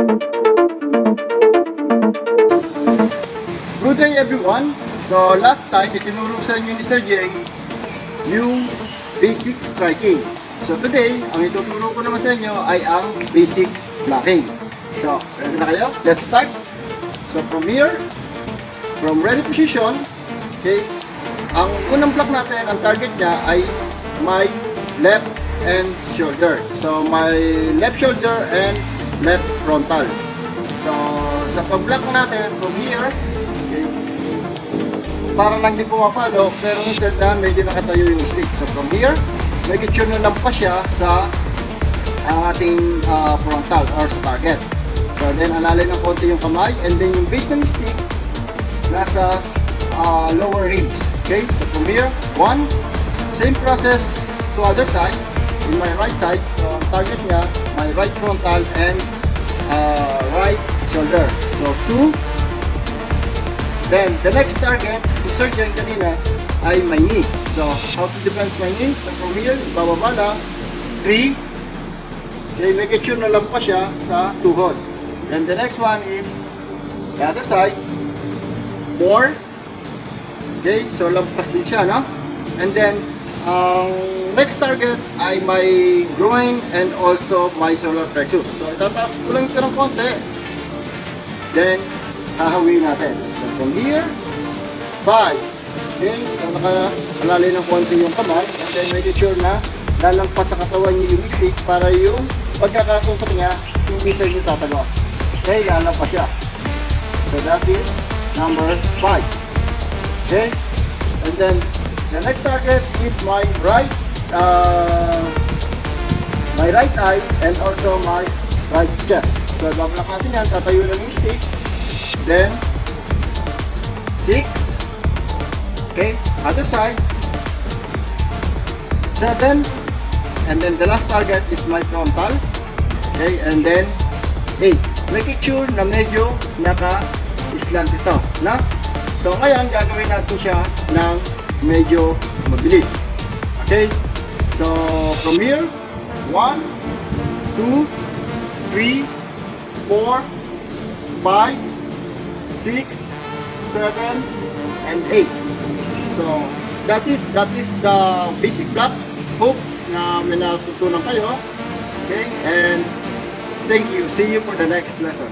Good day everyone! So last time, itinuro sa inyo ni Sir Jay yung basic striking. So today, ang ituturo ko naman sa inyo ay ang basic blocking. So, ready na kayo? Let's start! So from here, from ready position, okay, ang unang block natin, ang target niya ay my left and shoulder. So my left shoulder and left frontal. So sa pag-block natin from here, okay, para lang di pumapalo, pero instead na medyo nakatayo yung stick. So from here, make sure na lampas siya sa ating frontal or sa target. So then alalay ng konti yung kamay, and then yung base ng stick nasa lower ribs. Okay, so from here, one, same process to other side, in my right side. So ang target niya, my right frontal and right shoulder. So two. Then, the next target, to surgeon kanina, ay my knee. So, how to defense my knee? So, from here, bababa lang. 3. Okay, make sure na lampas siya sa tuhod. Then, the next one is the other side. 4. Okay, so lampas din siya, no? And then, next target ay my groin and also my solar plexus. So, itataas ko lang ito ng konti. Then, hahawin natin. So, from here, 5. Okay, so nakalalay ng konti yung kamay. And then, make sure na lalampas sa katawan niyo yung stick para yung pagkakatusok niya, hindi sa inyo tatagos. Okay, lalampas siya. So, that is number 5. Okay, and then, the next target is my right eye and also my right chest. So, bablock natin yan, tatayo lang yung stick. Then, 6. Okay, other side. 7. And then the last target is my frontal. Okay, and then 8. Make sure na medyo naka-slant ito, na? So, ngayon, gagawin natin siya ng medyo mabilis. Okay, so from here, 1, 2, 3, 4, 5, 6, 7, and 8. So that is the basic block. Hope na may natutunan kayo. Okay, and thank you. See you for the next lesson.